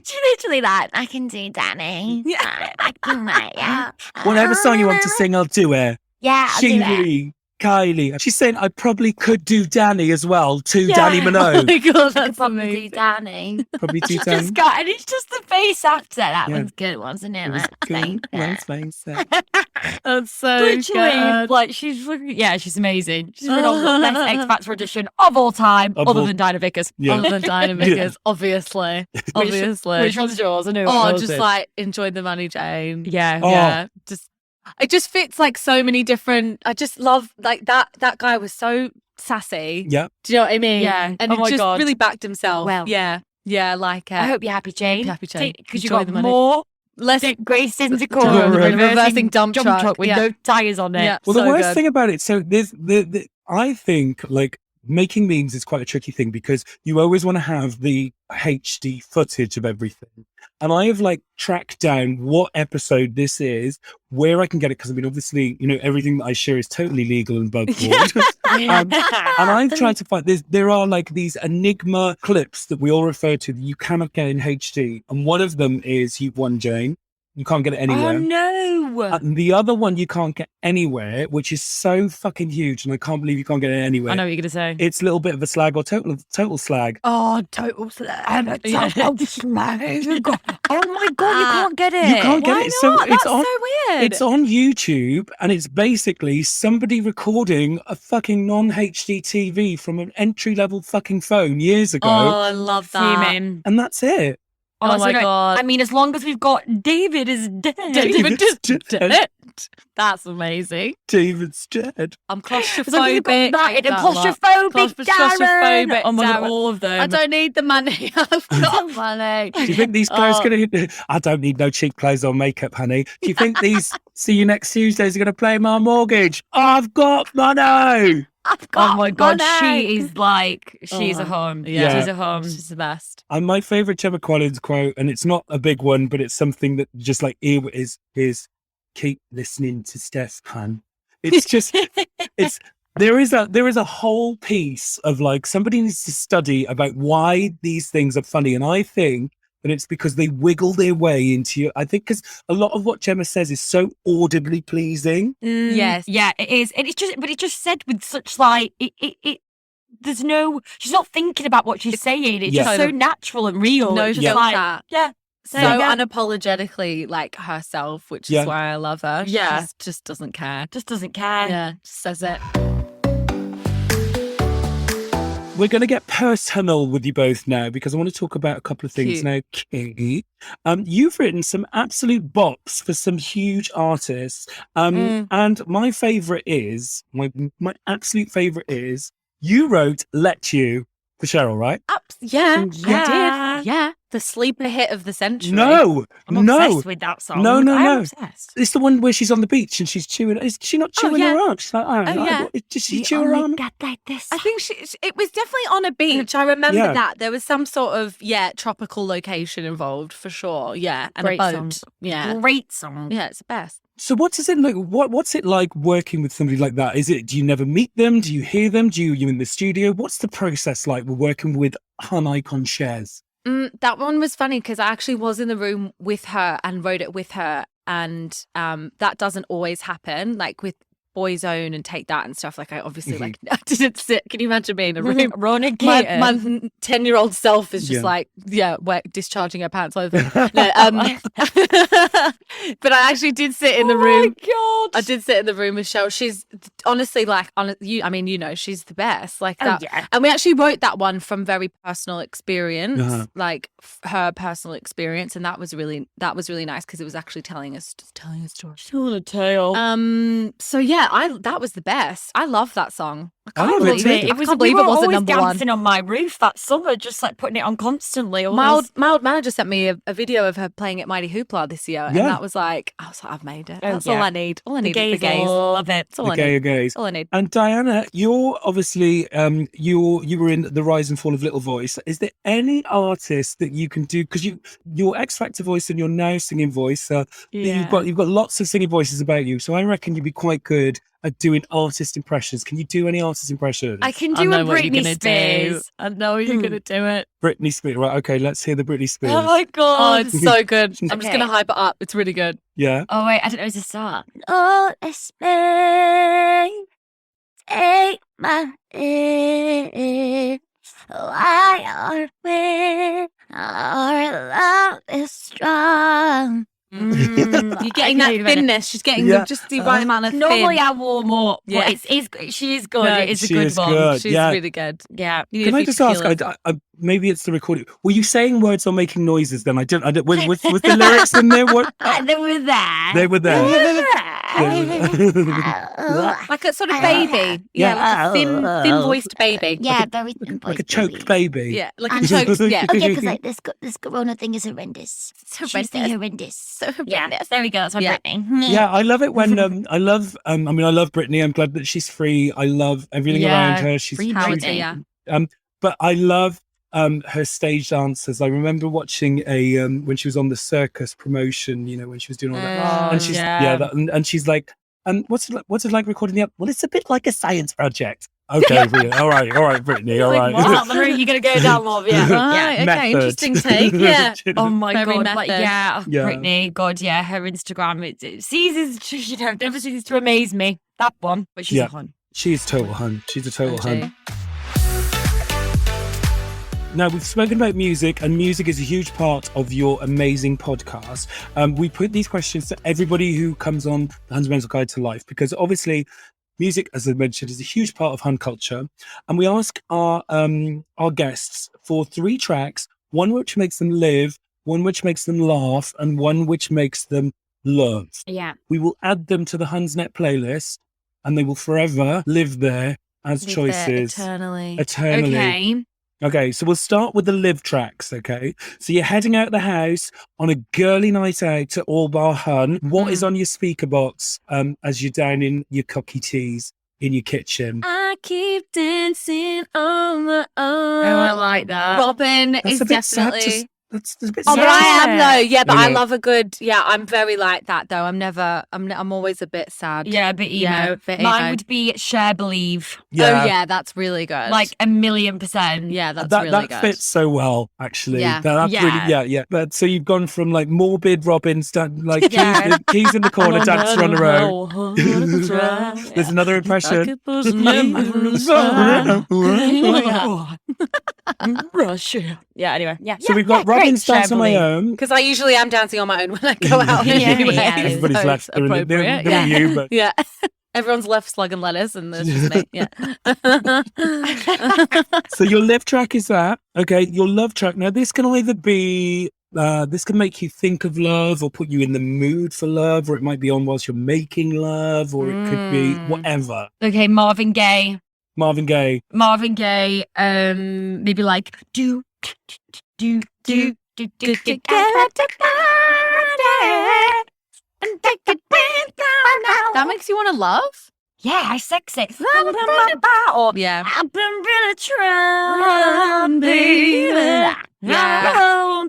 She's literally like, I can do Danny. Yeah. I can write, yeah. Whatever song you want to sing, I'll do it. Yeah, I'll do it. Chingri, Kylie. She's saying I probably could do Danny as well, to Danny Oh Minogue. my God, I could that's probably do amazing. Danny. Probably do She's Danny. just got, and it's just the face after. That Yeah. one's good, wasn't it? It was Let's face good. it. Let's face it. That's so Literally, good. like she's amazing. She's been on the best X Factor audition of all time, Of other all- than Dinah Vickers. Yeah. Other than Dinah Vickers, obviously. Obviously. Which one's yours? I know. Oh, yours just is. like enjoy the money, Jane. Yeah. Oh. Yeah. It just fits like so many different. I just love like that guy was so sassy. Yeah. Do you know what I mean? Yeah. And Oh he my just God. really backed himself. Well. Yeah. Yeah, like I hope you're happy, Jane. Happy, Jane. Because you Enjoy got the money. more less Grace into Reversing corner, reversing dump truck, with yeah. no tires on it. Yeah. Well, So the worst good. thing about it, so there's I think like making memes is quite a tricky thing because you always want to have the HD footage of everything. And I have like tracked down what episode this is, where I can get it, because I mean, obviously, everything that I share is totally legal and above board. And I've tried to find there are like these enigma clips that we all refer to that you cannot get in HD. And one of them is You've Won, Jane. You can't get it anywhere. Oh no! And the other one you can't get anywhere, which is so fucking huge, and I can't believe you can't get it anywhere. I know what you're gonna say. It's a little bit of a slag or total slag. Oh, total slag. Total slag. Oh my God, you can't get it. You can't get Why it. So not? it's That's on. so weird. It's on YouTube, and it's basically somebody recording a fucking non-HD TV from an entry-level fucking phone years ago, Oh, I love that. Fuming. and that's it. Oh my God. I mean, as long as we've got David is dead. David is dead. dead. That's amazing. David's dead. I'm As long as you've got claustrophobic. that, That claustrophobic, Darren. Claustrophobic, Oh my God, Darren. all of them. I don't need the money. I've got money. Do you think these clothes Oh. going to... I don't need no cheap clothes or makeup, honey. Do you think these See You Next Tuesdays are going to play my mortgage? I've got money. I've got Oh my God, money. she is like, she's a Oh, home. yeah. She's a home. She's the best. And my favourite Gemma Collins quote, and it's not a big one, but it's something that just like is keep listening to Steph, hun. It's just there is a whole piece of like somebody needs to study about why these things are funny, and I think that it's because they wiggle their way into you. I think because a lot of what Gemma says is so audibly pleasing. Yes. Yeah, it is. And it's just said with such like, there's no, she's not thinking about what she's saying. It's Yeah. just so natural and real. No It's just filter. like, yeah. So There you go. unapologetically like herself, which Yeah. is why I love her. She Yeah. just doesn't care. Just doesn't care. Yeah, just says it. we're going to get personal with you both now because I want to talk about a couple of things. Cute. Now, Ki, you've written some absolute bops for some huge artists. And my favourite is, my absolute favourite is, you wrote Let You for Cheryl, right? Yeah, I did. Yeah. The sleeper hit of the century. No, I'm obsessed with that song. No. I'm obsessed. It's the one where she's on the beach and she's chewing. Is she not chewing her arm? She's like, yeah. Does she chew her arm? Got like this. I think it was definitely on a beach. I remember that. There was some sort of, tropical location involved for sure. Yeah. And Great a boat. song. Yeah. Great song. Yeah, it's the best. So what does it look? What's it like working with somebody like that? Do you never meet them? Do you hear them? You in the studio? What's the process like? We're working with hun-icon shares. That one was funny because I actually was in the room with her and wrote it with her, and that doesn't always happen. Like with Boyzone and Take That and stuff. Like I obviously I didn't sit. Can you imagine me in a room? My 10-year-old self is just discharging her pants over. No, but I actually did sit in the room. Oh my God. I did sit in the room with Cheryl. She's honestly she's the best. Like that. Yeah. And we actually wrote that one from very personal experience, like her personal experience, and that was really nice because it was actually telling a story. Telling a tale. So yeah, that was the best. I love that song. I love it too. It was, I can't believe it wasn't number one. Dancing on my roof that summer, just like putting it on constantly. Mild Manager sent me a video of her playing at Mighty Hoopla this year, and that was like, I was like, I've made it. That's all I need. All I need is the gays. Love it. That's all I need. Gays. All I need. And Diana, you're obviously you were in the rise and fall of Little Voice. Is there any artist that you can do, because your X Factor voice and your now singing voice, you've got lots of singing voices about you, so I reckon you'd be quite good at doing artist impressions. Can you do any artist impressions? I can do a Britney Spears. I know you're going to do it. Britney Spears. Right, okay, let's hear the Britney Spears. Oh my God. Oh, it's so good. I'm just going to hype it up. It's really good. Yeah. Oh wait, I don't know where to start. Oh, Spain, take my hand. Why are we? Our love is strong. You're getting that thinness. She's getting just the right amount of thin. Normally I warm up. Yeah. But she is good. No, it's a good one. Good. She's really good. Yeah. Can I just ask? Maybe it's the recording. Were you saying words or making noises? Then was the lyrics in there? What? They were there. They were there. Like a sort of baby. Yeah, like a thin-voiced baby. Yeah, very thin voiced. Like a choked baby. Yeah, like a choked. Yeah. Oh yeah, because like this Corona thing is horrendous. It's horrendous. So horrendous. Yeah, there we go. That's my Britney. Yeah, I love it when I love Britney. I'm glad that she's free. I love everything around her. She's free Britney. But I love her stage dances. I remember watching when she was on the circus promotion, when she was doing all that. And she's and she's like, what's it like recording the Well, it's a bit like a science project. Okay, brilliant. All right, Brittany. All right. You're gonna go down, love. Yeah. Okay, method. interesting take. Yeah. Oh my Very God. method. Like, Brittany. God, yeah. Her Instagram, it seizes. Never ceases to amaze me. That one, but she's a hun. She's total hun. She's a total hun. Now, we've spoken about music, and music is a huge part of your amazing podcast. We put these questions to everybody who comes on the Hundamental Guide to Life, because obviously music, as I mentioned, is a huge part of hun culture. And we ask our guests for 3 tracks, one which makes them live, one which makes them laugh, and one which makes them love. Yeah. We will add them to the Hunsnet playlist, and they will forever live there as choices. Eternally. Okay, so we'll start with the live tracks, okay? So you're heading out the house on a girly night out to All Bar Hun. What is on your speaker box as you're down in your cocky teas in your kitchen? I keep dancing on my own. Oh, I like that. Robin That's is a bit definitely... sad. That's a bit Oh, sad. but I am though. Yeah, but You I know. love a good. Yeah, I'm very like that though. I'm always a bit sad. Yeah, a bit emo. Yeah, a bit Mine emo. would be Share Believe. Oh yeah, that's really good. Like 1,000,000%. yeah, that's that really good. fits so well, actually. Yeah. That's Yeah. really. But so you've gone from like morbid Robin's like keys in the corner, dancer on her own. There's another impression. Russia. Yeah, anyway. Yeah. So we've got Robin's great, dance on my Share own. Because I usually am dancing on my own when I go out. Yeah, anyway, yeah. so Everybody's it's left doing appropriate. you, but Yeah. Everyone's left slugging lettuce and there's just me. Yeah. So your left track is that. Okay, your love track. Now, this can either be, this can make you think of love or put you in the mood for love, or it might be on whilst you're making love, or it could be whatever. Okay, Marvin Gaye. Marvin Gaye. Maybe like do get to and take it That makes you want to love? Yeah, I sexy. Or Yeah. I've been really trying, baby. Yeah.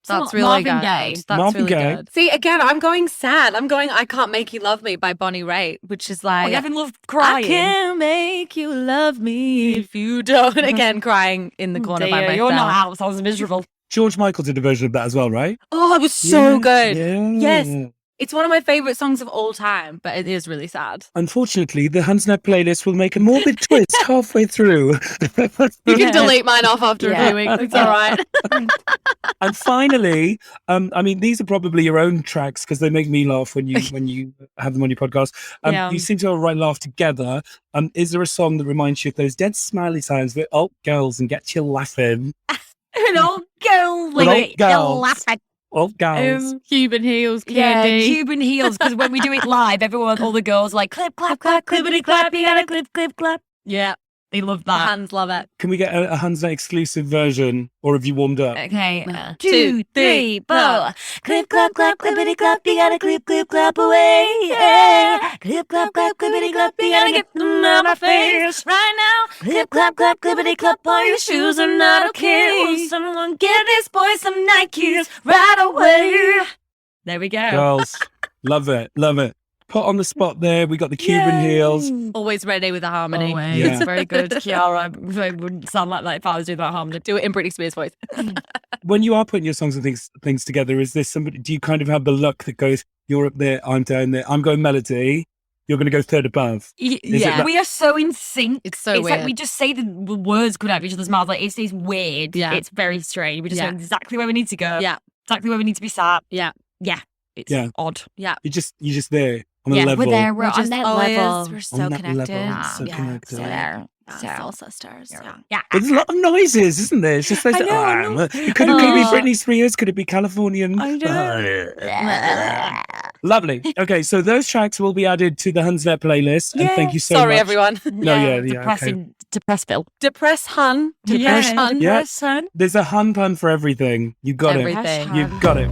That's really Marvin good. Gaye. That's Marvin really Gaye. good. See, again, I'm going sad. I'm going I Can't Make You Love Me by Bonnie Raitt, which is like, you haven't loved crying. I can't make you love me if you don't. Again, crying in the corner by myself. You're not out. Sounds miserable. George Michael did a version of that as well, right? Oh, it was so good. Yeah. Yes. It's one of my favorite songs of all time, but it is really sad. Unfortunately, the Hundsnet playlist will make a morbid twist halfway through. You can delete mine off after a few weeks. It's all right. And finally, I mean, these are probably your own tracks because they make me laugh when you have them on your podcast. You seem to have a right laugh together. Is there a song that reminds you of those dead smiley signs with old girls and gets you laughing? An old girl with old girls. laughing. Old girls. Cuban heels, Ki Yeah, Dee. Cuban heels. Because when we do it live, all the girls are like clip, clap, clap, clippity, clap. You gotta clip, clip, clap. Yeah, They love the that. hands love it. Can we get a Hundsnet exclusive version, or have you warmed up? Okay. 2, 3, 4. Clip, clap, clap, clippity, clap. You gotta clip, clip, clap away. Yeah. Clip, clap, clap, clippity, clap. You gotta get them out my face right now. Clip, clap, clap, clippity, clap. All your shoes are not okay. Someone get this boy some Nikes right away. There we go. Girls, love it, love it. Put on the spot there. We got the Cuban heels. Always ready with a harmony. Always. Yeah. Very good. Chiara. It wouldn't sound like that if I was doing that harmony. Do it in Britney Spears' voice. When you are putting your songs and things together, is this somebody? Do you kind of have the luck that goes, you're up there, I'm down there, I'm going melody, you're going to go third above? Is it that- We are so in sync. It's so It's weird. like we just say the words coming out of each other's mouths. Like it's weird. Yeah. It's very strange. We just Yeah. know exactly where we need to go. Yeah. Exactly where we need to be sat. Yeah. Yeah. It's Yeah. odd. Yeah. You're just there on a Yeah, level. we're there. We're We're on just that always, level. we're so On that connected. level, so Yeah. connected. So there. Soul sisters. Yeah. Yeah. There's a lot of noises, isn't there? It's just those. I know. It could be Britney Spears, could it be Californian? I know. Lovely. Okay, so those tracks will be added to the Hundsnet playlist. And thank you so Sorry, much. everyone. No, yeah, Depressing. Depressville. Depress Hun. Depress Hun. Yeah. Depressing. There's a hun pun for everything. You got Everything. it. You've got it.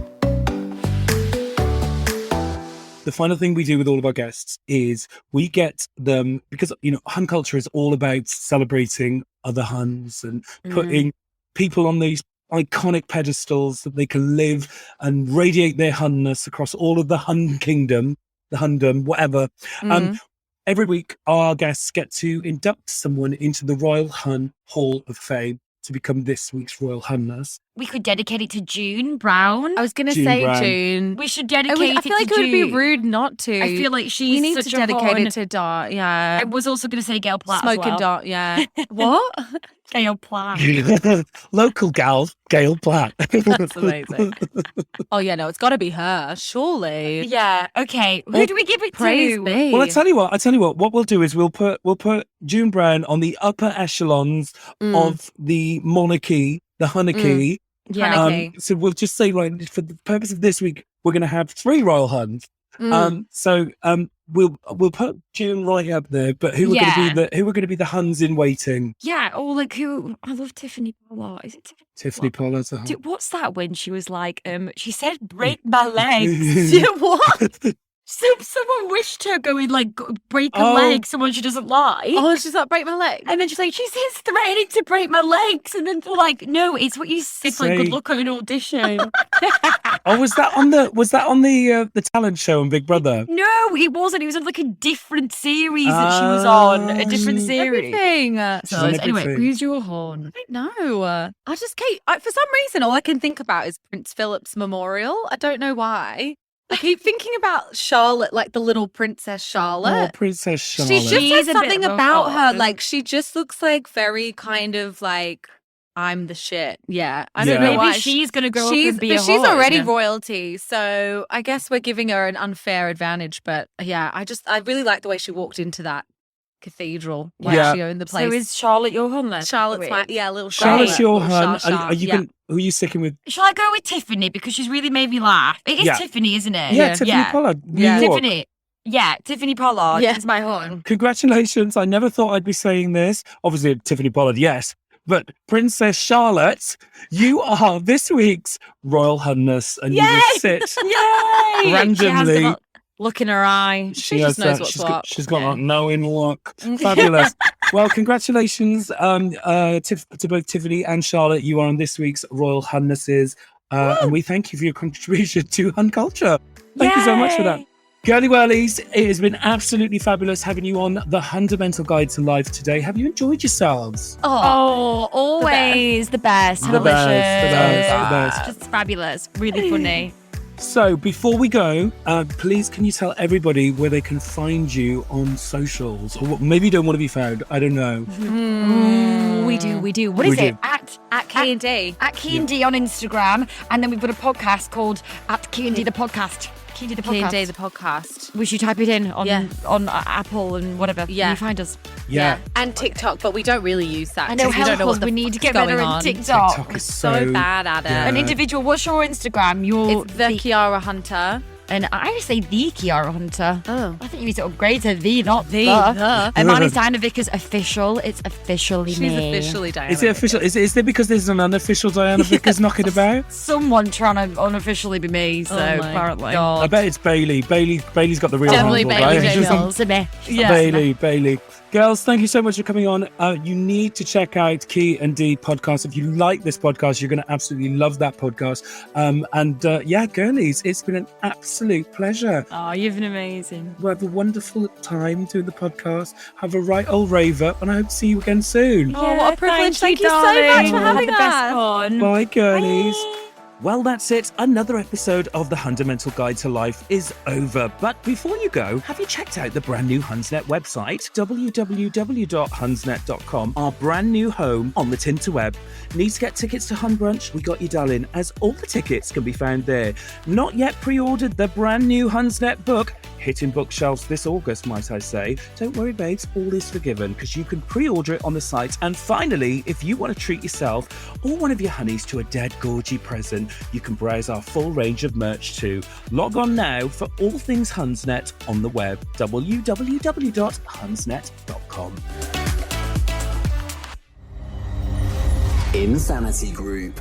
The final thing we do with all of our guests is we get them, because, hun culture is all about celebrating other Huns and putting people on these iconic pedestals that they can live and radiate their Hunness across all of the Hun kingdom, the Hundom, whatever. Every week, our guests get to induct someone into the Royal Hun Hall of Fame to become this week's Royal Hunness. We could dedicate it to June Brown. I was going to June say Brown. June. We should dedicate I it feel like to it would be June. rude not to. I feel like she's we need such to a dedicate hun. it to Dot. Yeah. I was also going to say Gail Platt Smoking as well. Dot. Yeah. What? Gail Platt. Local gal, Gail Platt. That's amazing. Oh yeah, no, it's got to be her, surely. Yeah. Okay. Who do we give it Praise to? be. Well, I tell you what. What we'll do is we'll put June Brown on the upper echelons of the monarchy, the Hunnicky. Yeah. Hunnicky. So we'll just say, right, for the purpose of this week, we're going to have 3 Royal Huns. We'll put June right up there. But who are going to be the Huns in waiting? Yeah. Or like who? I love Tiffany Pollard. Is it Tiffany? Tiffany Pollard's a Hun. What's that when she was like, she said, break my legs. What? Someone wished her going like break a leg, someone she doesn't like. Oh, she's like, break my leg. And then she's like, she's threatening to break my legs. And then they're like, no, it's what you it's like good luck on an audition. Was that on the talent show on Big Brother? No, it wasn't. It was on like a different series that she was on. A different series. Everything. So anyway, who's your horn? I don't know. I just keep, for some reason, all I can think about is Prince Philip's memorial. I don't know why. I keep thinking about Charlotte, like the little Princess Charlotte. Oh, Princess Charlotte. She just She's has a bit something of a about her. hot. Like, she just looks like very kind of like, I'm the shit. Yeah. I Yeah. don't know Maybe why. she's going to grow up She's, and be but a she's hun. already royalty. So I guess we're giving her an unfair advantage. But yeah, I really like the way she walked into that cathedral. Like Yeah. she owned the place. So is Charlotte your hun then? Charlotte's my, little Charlotte's Charlotte. your little hun. Char. Are you Yeah. who are you sticking with? Shall I go with Tiffany because she's really made me laugh? It is Yeah. Tiffany, isn't it? Yeah, Tiffany Pollard, New Yeah. York. Tiffany. Yeah, Tiffany Pollard Yeah. is my hun. Congratulations. I never thought I'd be saying this. Obviously, Tiffany Pollard, yes. But Princess Charlotte, you are this week's Royal Hunness, and you will sit Yay! randomly. She has the look in her eye. She just knows what's what. She's got Yeah. that knowing look. Fabulous. Well, congratulations to both Tiffany and Charlotte. You are on this week's Royal Hunnesses, and we thank you for your contribution to Hun culture. Thank you so much for that. Yay! Girly Whirlies, it has been absolutely fabulous having you on the Hundamental Guide to Life today. Have you enjoyed yourselves? Oh, always the best. The best, Hunilicious. the best. Just fabulous. Really funny. So before we go, please can you tell everybody where they can find you on socials? Or maybe you don't want to be found. I don't know. We do. What We is it? do. At Ki Dee. At Ki Dee on Instagram. And then we've got a podcast called At Ki Dee the Podcast. Ki Dee the Ki Podcast. Dee, the podcast. We should type it in on Yeah. Apple and whatever. Yeah. You find us. Yeah. And TikTok, but we don't really use that. I know, 'cause we don't help know us. what the We need to get fuck's better going at on. TikTok. TikTok is So bad at it. Yeah. An individual. What's your Instagram? Your It's the Chiara Hunter. And I say the Chiara Hunter. Oh. I think you need to upgrade to the, not the. The. And mine is Diana Vickers official. It's officially She's me. officially Diana. Is it official? Is it because there's an unofficial Diana Vickers knocking about? Someone trying to unofficially be me, so my apparently. God. I bet it's Bailey. Bailey's got the real Definitely handle, Bailey right? J. She's Mills. To me. Yeah. Bailey. Girls, thank you so much for coming on. You need to check out Ki and Dee podcast. If you like this podcast, you're going to absolutely love that podcast. Girlies, it's been an absolute pleasure. Oh, you've been amazing. We'll have a wonderful time doing the podcast. Have a right old raver, and I hope to see you again soon. Oh, what a privilege. Thank you so darling. much for Had having the best us. fun. Bye, girlies. Bye. Well, that's it. Another episode of the Hundamental Guide to Life is over. But before you go, have you checked out the brand new Hunsnet website? www.hunsnet.com, our brand new home on the Tinterweb. Need to get tickets to Hun Brunch? We got you, darling, as all the tickets can be found there. Not yet pre-ordered the brand new Hunsnet book, hitting bookshelves this August, might I say. Don't worry, babes, all is forgiven because you can pre-order it on the site. And finally, if you want to treat yourself or one of your honeys to a dead gorgy present, you can browse our full range of merch too. Log on now for all things Hunsnet on the web, www.hunsnet.com. Insanity Group.